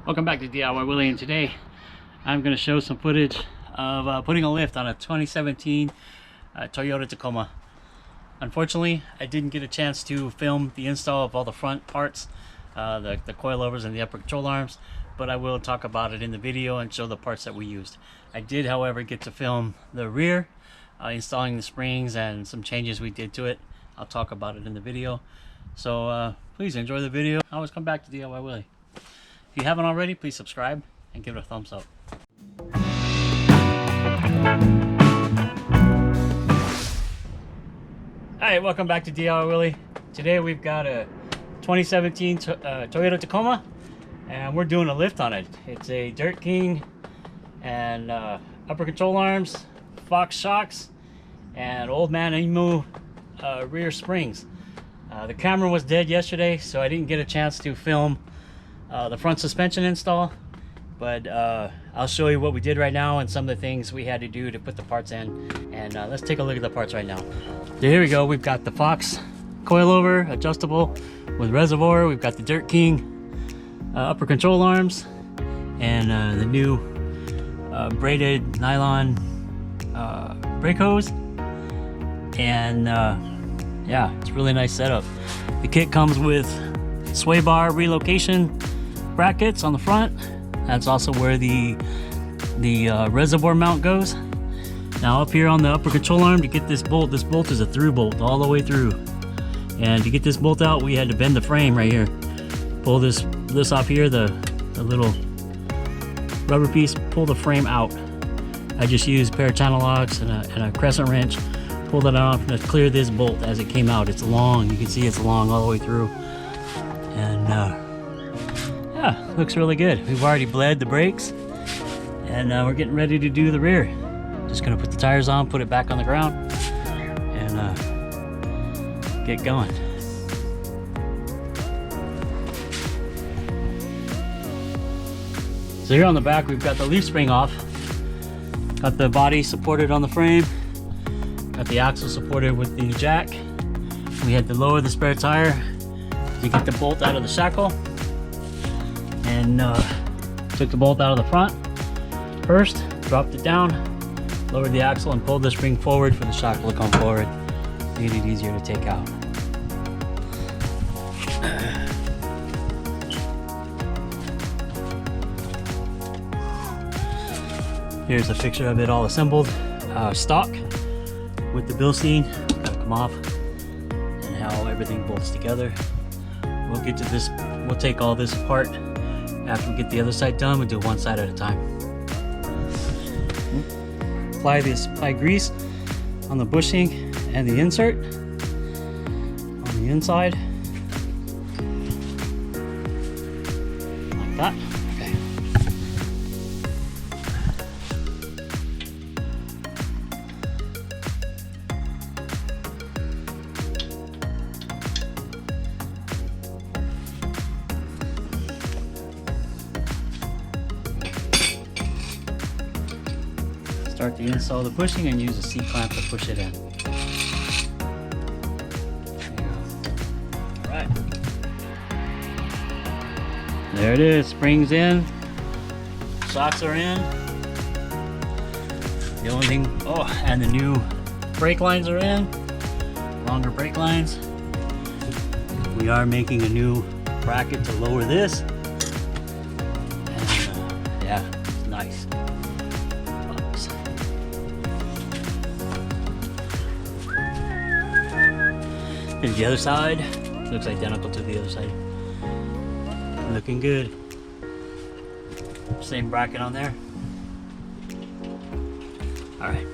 Welcome back to DIY Willie, and today I'm going to show some footage of putting a lift on a 2017 Toyota Tacoma. Unfortunately, I didn't get a chance to film the install of all the front parts, the coilovers and the upper control arms, but I will talk about it in the video and show the parts that we used. I did, however, get to film the rear, installing the springs and some changes we did to it. I'll talk about it in the video. So please enjoy the video. Always come back to DIY Willie. If you haven't already, please subscribe and give it a thumbs up. Alright, welcome back to DIY Willie. Today we've got a 2017 Toyota Tacoma, and we're doing a lift on it. It's a Dirt King and upper control arms, Fox shocks, and Old Man Emu rear springs. The camera was dead yesterday, so I didn't get a chance to film the front suspension install, but I'll show you what we did right now and some of the things we had to do to put the parts in, and let's take a look at the parts right now. So here we go. We've got the Fox coilover, adjustable with reservoir. We've got the Dirt King upper control arms, and the new braided nylon brake hose, and yeah, it's a really nice setup. The kit comes with sway bar relocation brackets on the front. That's also where the reservoir mount goes. Now up here on the upper control arm, to get this bolt is a through bolt all the way through, and to get this bolt out we had to bend the frame right here. Pull this off here, the little rubber piece, pull the frame out. I just used a pair of channel locks and a crescent wrench, pulled it off to clear this bolt as it came out. It's long, you can see it's long all the way through, and yeah, looks really good. We've already bled the brakes, and we're getting ready to do the rear. Just gonna put the tires on, put it back on the ground, and get going. So here on the back, we've got the leaf spring off, got the body supported on the frame, got the axle supported with the jack. We had to lower the spare tire to get the bolt out of the shackle, and took the bolt out of the front first, dropped it down, lowered the axle, and pulled the spring forward for the shackle to come forward, made it easier to take out. Here's a picture of it all assembled, stock with the Bilstein. Gotta come off, and how everything bolts together. We'll get to this, we'll take all this apart after we get the other side done. We'll do one side at a time. Apply grease on the bushing and the insert on the inside, like that. Okay. Start to install the bushing and use a C-clamp to push it in. Alright. There it is, springs in, shocks are in. The only thing, oh, and the new brake lines are in, longer brake lines. We are making a new bracket to lower this, and yeah, it's nice. Here's the other side. Looks identical to the other side. Looking good. Same bracket on there. All right.